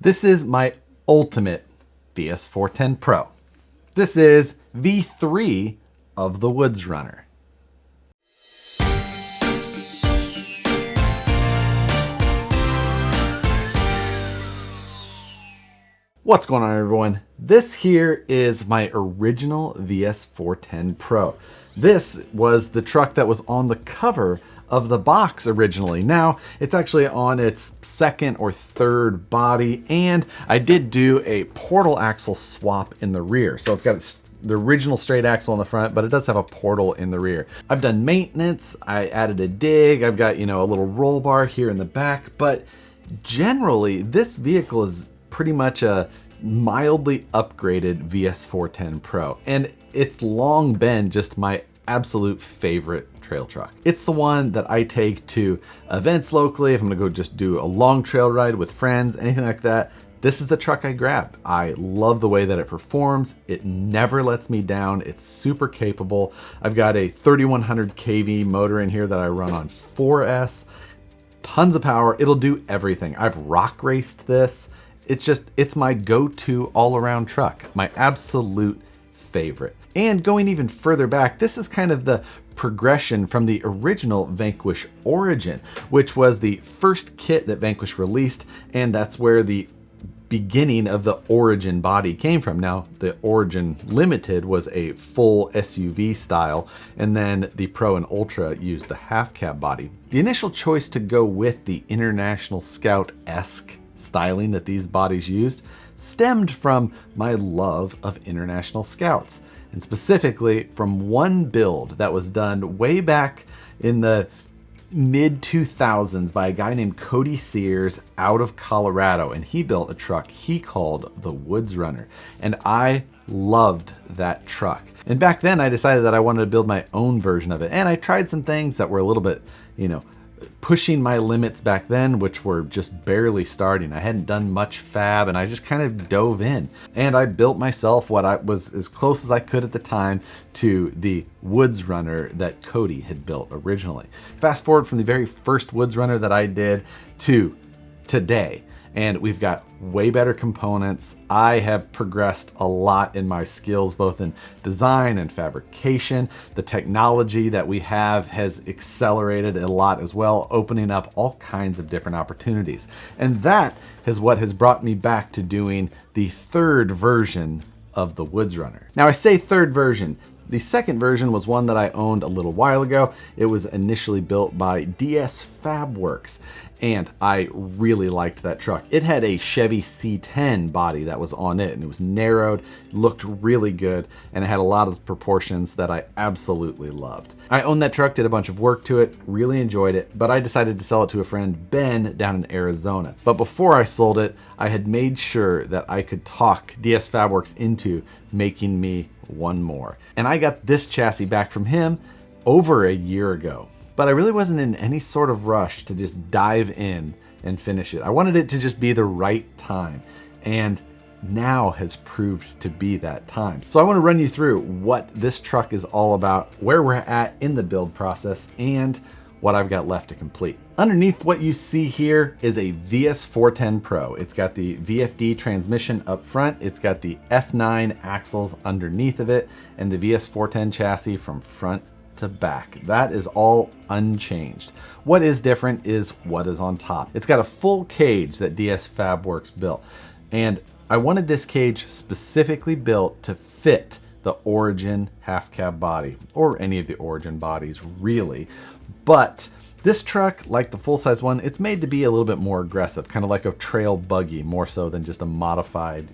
This is my ultimate VS4-10 Pro. This is V3 of the Woods Runner. What's going on, everyone? This here is my original VS4-10 Pro. This was the truck that was on the cover of the box originally. Now it's actually on its second or third body, and I did do a portal axle swap in the rear. So it's got the original straight axle on the front, but it does have a portal in the rear. I've done maintenance, I added a dig, I've got, a little roll bar here in the back, but generally this vehicle is pretty much a mildly upgraded VS4-10 Pro, and it's long been just my absolute favorite trail truck. It's the one that I take to events locally. If I'm gonna go just do a long trail ride with friends, anything like that, this is the truck I grab. I love the way that it performs. It never lets me down. It's super capable. I've got a 3100 kV motor in here that I run on 4S. Tons of power. It'll do everything. I've rock raced this. It's my go-to all-around truck, my absolute favorite. And going even further back, this is kind of the progression from the original Vanquish Origin, which was the first kit that Vanquish released, and that's where the beginning of the Origin body came from. Now, the Origin Limited was a full SUV style, and then the Pro and Ultra used the half cab body. The initial choice to go with the International Scout-esque styling that these bodies used stemmed from my love of International Scouts, and specifically from one build that was done way back in the mid 2000s by a guy named Cody Sears out of Colorado, and he built a truck he called the Woods Runner, and I loved that truck. And back then I decided that I wanted to build my own version of it, and I tried some things that were a little bit, pushing my limits back then, which were just barely starting. I hadn't done much fab, and I just kind of dove in. And I built myself what I was as close as I could at the time to the Woods Runner that Cody had built originally. Fast forward from the very first Woods Runner that I did to today, and we've got way better components. I have progressed a lot in my skills, both in design and fabrication. The technology that we have has accelerated a lot as well, opening up all kinds of different opportunities. And that is what has brought me back to doing the third version of the Woods Runner. Now, I say third version. The second version was one that I owned a little while ago. It was initially built by DS Fabworks, and I really liked that truck. It had a Chevy C10 body that was on it, and it was narrowed, looked really good, and it had a lot of proportions that I absolutely loved. I owned that truck, did a bunch of work to it, really enjoyed it, but I decided to sell it to a friend, Ben, down in Arizona. But before I sold it, I had made sure that I could talk DS Fabworks into making me one more. And I got this chassis back from him over a year ago. But I really wasn't in any sort of rush to just dive in and finish it. I wanted it to just be the right time. And now has proved to be that time. So I want to run you through what this truck is all about, where we're at in the build process, and what I've got left to complete. Underneath what you see here is a VS4-10 Pro. It's got the VFD transmission up front, it's got the F9 axles underneath of it, and the VS4-10 chassis from front to back. That is all unchanged. What is different is what is on top. It's got a full cage that DS Fabworks built, and I wanted this cage specifically built to fit the Origin half cab body, or any of the Origin bodies really. But this truck, like the full-size one, it's made to be a little bit more aggressive, kind of like a trail buggy, more so than just a modified,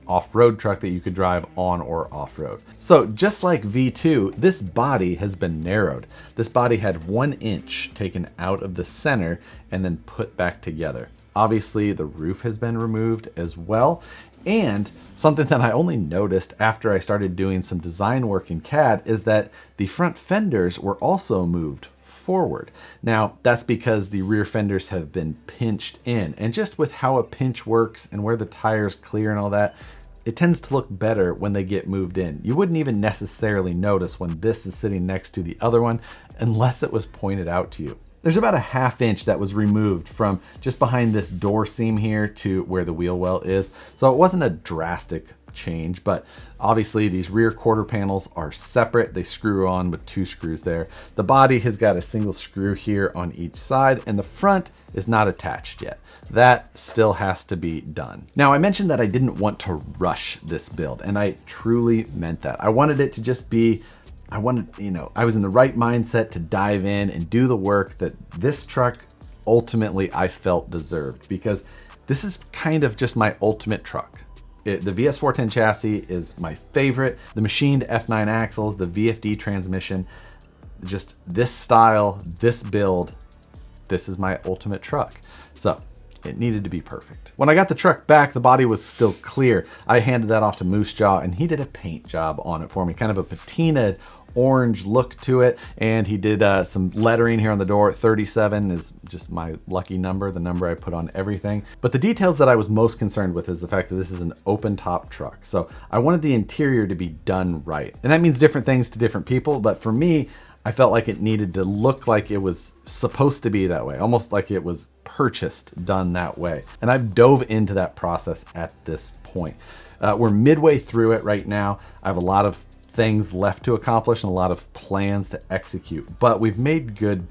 off-road truck that you could drive on or off-road. So just like V2, this body has been narrowed. This body had 1 inch taken out of the center and then put back together. Obviously, the roof has been removed as well. And something that I only noticed after I started doing some design work in CAD is that the front fenders were also moved forward. Now, that's because the rear fenders have been pinched in, and just with how a pinch works and where the tires clear and all that, it tends to look better when they get moved in. You wouldn't even necessarily notice when this is sitting next to the other one unless it was pointed out to you. There's about a 1/2 inch that was removed from just behind this door seam here to where the wheel well is. So it wasn't a drastic change, but obviously these rear quarter panels are separate. They screw on with 2 screws there. The body has got a single screw here on each side, and the front is not attached yet. That still has to be done. Now, I mentioned that I didn't want to rush this build, and I truly meant that. I wanted it to just be, I was in the right mindset to dive in and do the work that this truck ultimately I felt deserved, because this is kind of just my ultimate truck. The VS4-10 chassis is my favorite. The machined F9 axles, the VFD transmission, just this style, this build, this is my ultimate truck. So it needed to be perfect. When I got the truck back, the body was still clear. I handed that off to Moose Jaw, and he did a paint job on it for me, kind of a patinaed orange look to it, and he did some lettering here on the door. 37 is just my lucky number, the number I put on everything. But the details that I was most concerned with is the fact that this is an open top truck. So I wanted the interior to be done right. And that means different things to different people, but for me, I felt like it needed to look like it was supposed to be that way, almost like it was purchased, done that way. And I've dove into that process at this point. We're midway through it right now. I have a lot of things left to accomplish and a lot of plans to execute, but we've made good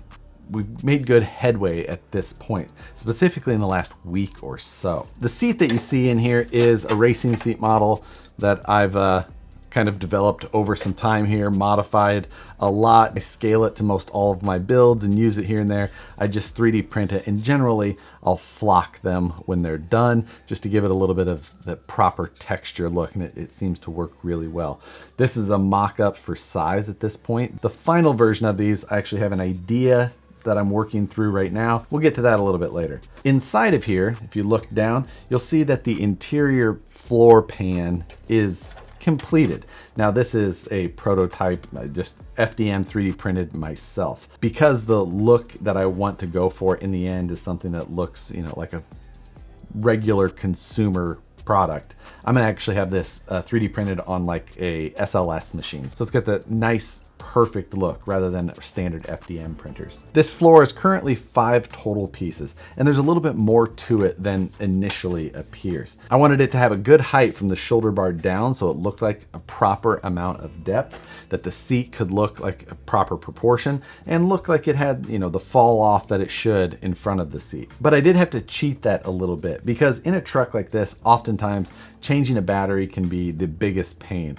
headway at this point, specifically in the last week or so. The seat that you see in here is a racing seat model that I've kind of developed over some time here, modified a lot. I scale it to most all of my builds and use it here and there. I just 3D print it, and generally I'll flock them when they're done just to give it a little bit of the proper texture look, and it seems to work really well. This is a mock-up for size at this point. The final version of these, I actually have an idea that I'm working through right now. We'll get to that a little bit later. Inside of here, if you look down, you'll see that the interior floor pan is completed. Now this is a prototype, I just FDM 3D printed myself, because the look that I want to go for in the end is something that looks, like a regular consumer product. I'm gonna actually have this 3D printed on like a SLS machine. So it's got the nice perfect look rather than standard FDM printers. This floor is currently 5 total pieces, and there's a little bit more to it than initially appears. I wanted it to have a good height from the shoulder bar down, so it looked like a proper amount of depth, that the seat could look like a proper proportion and look like it had, the fall off that it should in front of the seat. But I did have to cheat that a little bit, because in a truck like this, oftentimes changing a battery can be the biggest pain.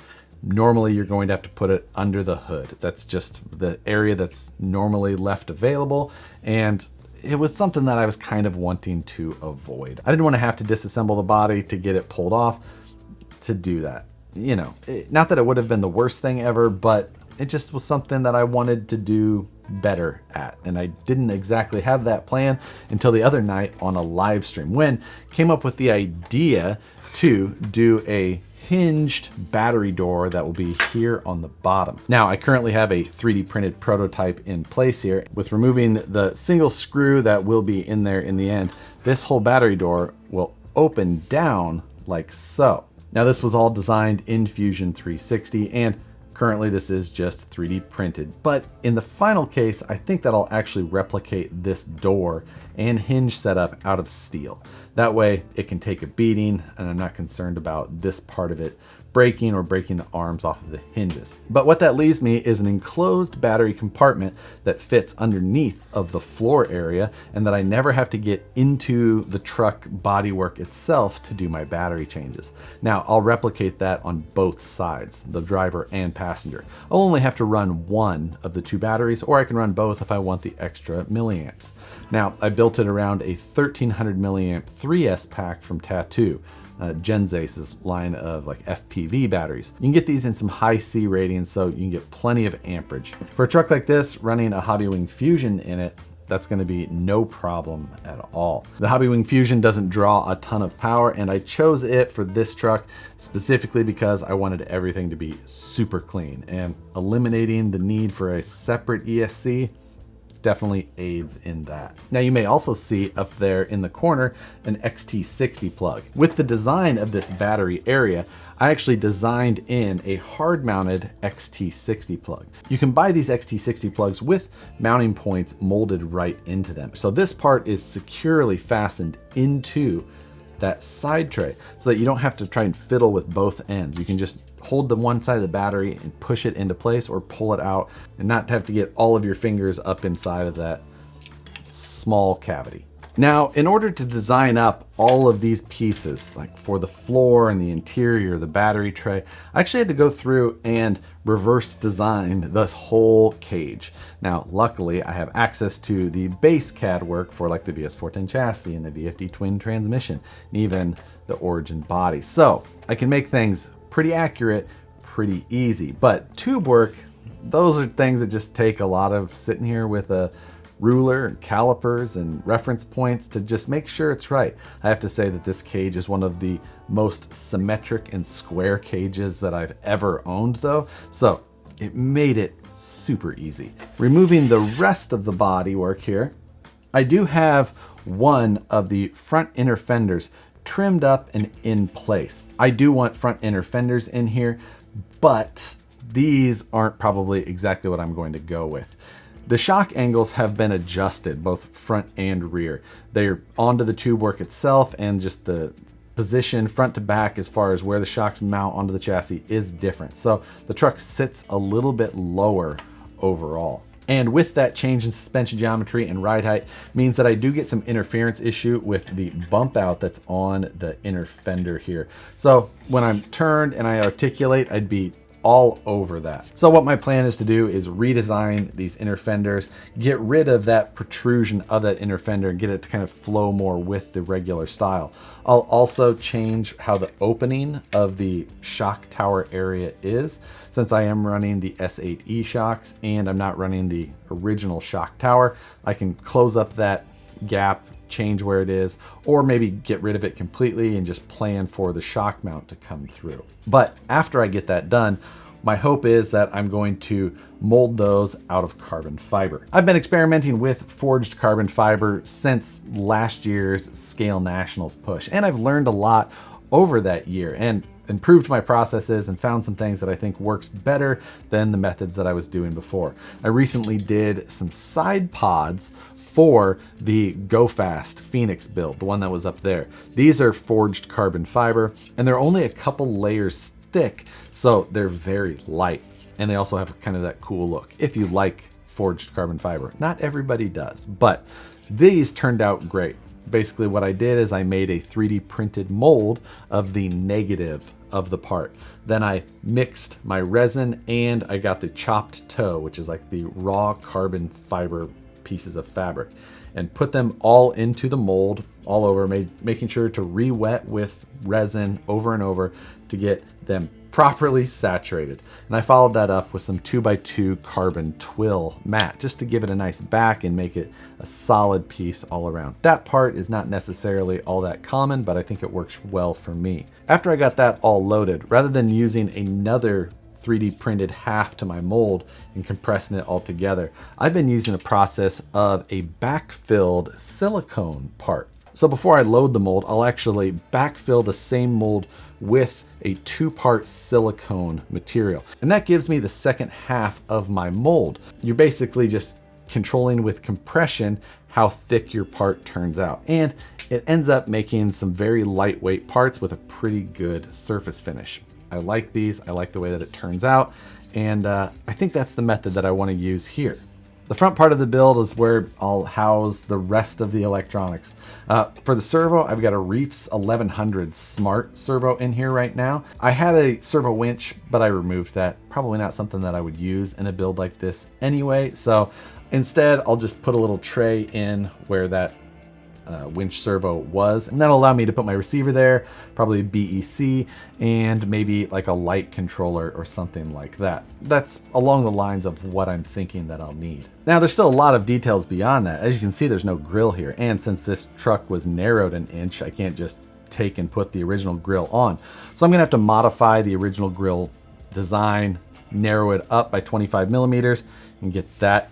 Normally you're going to have to put it under the hood. That's just the area that's normally left available, and it was something that I was kind of wanting to avoid. I didn't want to have to disassemble the body to get it pulled off to do that. Not that it would have been the worst thing ever, but it just was something that I wanted to do better at, and I didn't exactly have that plan until the other night on a live stream, when came up with the idea to do a hinged battery door that will be here on the bottom. Now, I currently have a 3D printed prototype in place here. With removing the single screw that will be in there in the end, this whole battery door will open down like so. Now, this was all designed in Fusion 360, and currently this is just 3D printed, but in the final case, I think that I'll actually replicate this door and hinge setup out of steel. That way it can take a beating, and I'm not concerned about this part of it breaking or breaking the arms off of the hinges. But what that leaves me is an enclosed battery compartment that fits underneath of the floor area, and that I never have to get into the truck bodywork itself to do my battery changes. Now, I'll replicate that on both sides, the driver and passenger. I'll only have to run one of the 2 batteries, or I can run both if I want the extra milliamps. Now, I built it around a 1300 milliamp 3S pack from Tattoo, Genzace's line of like FPV batteries. You can get these in some high C ratings, so you can get plenty of amperage. For a truck like this, running a Hobbywing Fusion in it, that's going to be no problem at all. The Hobbywing Fusion doesn't draw a ton of power, and I chose it for this truck specifically because I wanted everything to be super clean, and eliminating the need for a separate ESC definitely aids in that. Now you may also see up there in the corner an XT60 plug. With the design of this battery area, I actually designed in a hard-mounted XT60 plug. You can buy these XT60 plugs with mounting points molded right into them. So this part is securely fastened into that side tray so that you don't have to try and fiddle with both ends. You can just hold the one side of the battery and push it into place, or pull it out and not have to get all of your fingers up inside of that small cavity. Now, in order to design up all of these pieces, like for the floor and the interior, the battery tray, I actually had to go through and reverse design this whole cage. Now, luckily, I have access to the base CAD work for like the VS4-10 chassis and the VFD twin transmission, and even the origin body. So I can make things pretty accurate, pretty easy. But tube work, those are things that just take a lot of sitting here with a ruler and calipers and reference points to just make sure it's right. I have to say that this cage is one of the most symmetric and square cages that I've ever owned though, so it made it super easy. Removing the rest of the body work here, I do have one of the front inner fenders trimmed up and in place. I do want front inner fenders in here, but these aren't probably exactly what I'm going to go with. The shock angles have been adjusted, both front and rear. They're onto the tube work itself, and just the position front to back as far as where the shocks mount onto the chassis is different. So the truck sits a little bit lower overall. And with that change in suspension geometry and ride height means that I do get some interference issue with the bump out that's on the inner fender here. So when I'm turned and I articulate, I'd be all over that. So what my plan is to do is redesign these inner fenders, get rid of that protrusion of that inner fender and get it to kind of flow more with the regular style. I'll also change how the opening of the shock tower area is, since I am running the S8E shocks and I'm not running the original shock tower. I can close up that gap, change where it is, or maybe get rid of it completely and just plan for the shock mount to come through. But after I get that done, my hope is that I'm going to mold those out of carbon fiber. I've been experimenting with forged carbon fiber since last year's Scale Nationals push, and I've learned a lot over that year and improved my processes and found some things that I think works better than the methods that I was doing before. I recently did some side pods for the Go Fast Phoenix build, the one that was up there. These are forged carbon fiber, and they're only a couple layers thick, so they're very light. And they also have kind of that cool look, if you like forged carbon fiber. Not everybody does, but these turned out great. Basically what I did is I made a 3D printed mold of the negative of the part. Then I mixed my resin and I got the chopped toe, which is like the raw carbon fiber pieces of fabric, and put them all into the mold all over, making sure to re-wet with resin over and over to get them properly saturated. And I followed that up with some 2x2 carbon twill mat just to give it a nice back and make it a solid piece all around. That part is not necessarily all that common, but I think it works well for me. After I got that all loaded, rather than using another 3D printed half to my mold and compressing it all together, I've been using a process of a backfilled silicone part. So before I load the mold, I'll actually backfill the same mold with a 2-part silicone material. And that gives me the second half of my mold. You're basically just controlling with compression how thick your part turns out. And it ends up making some very lightweight parts with a pretty good surface finish. I like these, I like the way that it turns out, and I think that's the method that I want to use here. The front part of the build is where I'll house the rest of the electronics. For the servo, I've got a Reefs 1100 Smart servo in here right now. I had a servo winch, but I removed that. Probably not something that I would use in a build like this anyway, so instead I'll just put a little tray in where that winch servo was, and that'll allow me to put my receiver there, probably a BEC, and maybe like a light controller or something like that. That's along the lines of what I'm thinking that I'll need. Now there's still a lot of details beyond that. As you can see, there's no grill here, and since this truck was narrowed an inch, I can't just take and put the original grill on. So I'm gonna have to modify the original grill design, narrow it up by 25 millimeters, and get that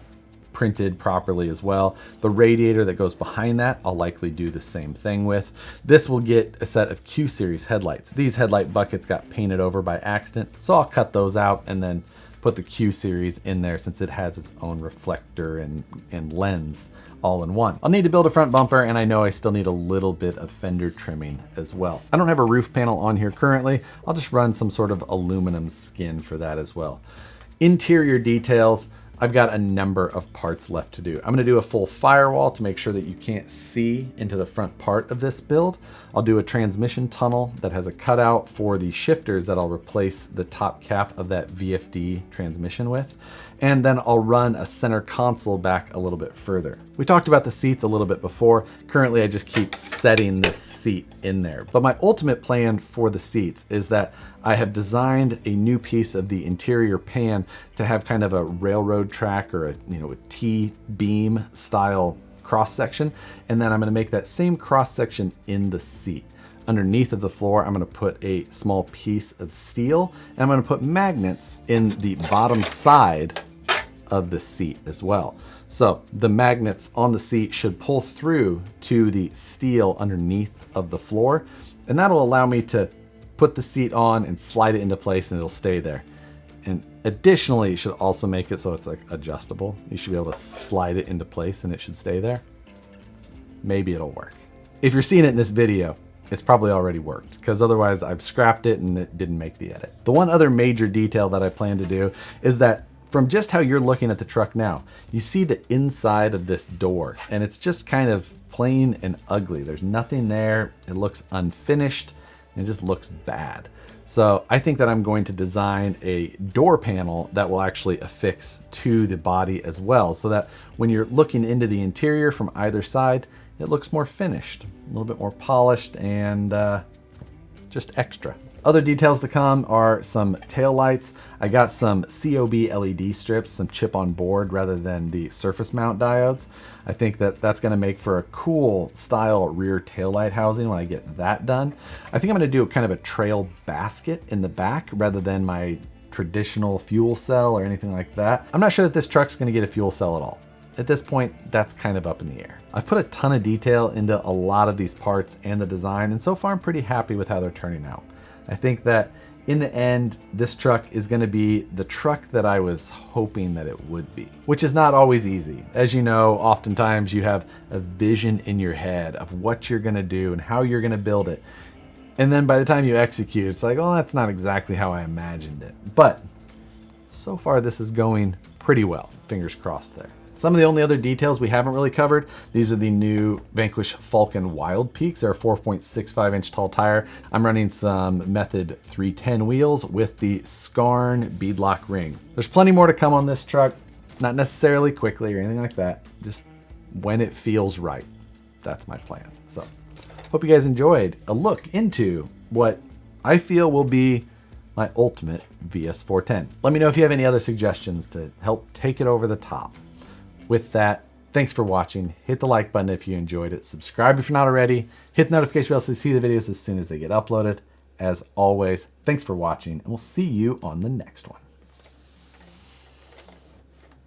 printed properly as well. The radiator that goes behind that, I'll likely do the same thing with. This will get a set of Q series headlights. These headlight buckets got painted over by accident, so I'll cut those out and then put the Q series in there since it has its own reflector and lens all in one. I'll need to build a front bumper, and I know I still need a little bit of fender trimming as well. I don't have a roof panel on here currently. I'll just run some sort of aluminum skin for that as well. Interior details, I've got a number of parts left to do. I'm gonna do a full firewall to make sure that you can't see into the front part of this build. I'll do a transmission tunnel that has a cutout for the shifters that I'll replace the top cap of that VFD transmission with. And then I'll run a center console back a little bit further. We talked about the seats a little bit before. Currently, I just keep setting this seat in there. But my ultimate plan for the seats is that I have designed a new piece of the interior pan to have kind of a railroad track or a T-beam style cross section. And then I'm gonna make that same cross section in the seat. Underneath of the floor, I'm gonna put a small piece of steel, and I'm gonna put magnets in the bottom side of the seat as well. So the magnets on the seat should pull through to the steel underneath of the floor, and that'll allow me to put the seat on and slide it into place, and it'll stay there. And additionally, it should also make it so it's like adjustable. You should be able to slide it into place and it should stay there. Maybe it'll work. If you're seeing it in this video, it's probably already worked, because otherwise I've scrapped it and it didn't make the edit. The one other major detail that I plan to do is that from just how you're looking at the truck now, you see the inside of this door, and it's just kind of plain and ugly. There's nothing there. It looks unfinished. It just looks bad. So I think that I'm going to design a door panel that will actually affix to the body as well, so that when you're looking into the interior from either side, it looks more finished, a little bit more polished, and just extra. Other details to come are some tail lights. I got some COB LED strips, some chip on board rather than the surface mount diodes. I think that that's gonna make for a cool style rear tail light housing when I get that done. I think I'm gonna do kind of a trail basket in the back rather than my traditional fuel cell or anything like that. I'm not sure that this truck's gonna get a fuel cell at all. At this point, that's kind of up in the air. I've put a ton of detail into a lot of these parts and the design, and so far I'm pretty happy with how they're turning out. I think that in the end, this truck is gonna be the truck that I was hoping that it would be, which is not always easy. As you know, oftentimes you have a vision in your head of what you're gonna do and how you're gonna build it. And then by the time you execute, it's like, oh, that's not exactly how I imagined it. But so far this is going pretty well. Fingers crossed there. Some of the only other details we haven't really covered, these are the new Vanquish Falcon Wild Peaks. They're a 4.65 inch tall tire. I'm running some Method 310 wheels with the Scarn beadlock ring. There's plenty more to come on this truck, not necessarily quickly or anything like that, just when it feels right. That's my plan. So hope you guys enjoyed a look into what I feel will be my ultimate VS4-10. Let me know if you have any other suggestions to help take it over the top. With that, thanks for watching. Hit the like button if you enjoyed it. Subscribe if you're not already. Hit the notification bell so you see the videos as soon as they get uploaded. As always, thanks for watching, and we'll see you on the next one.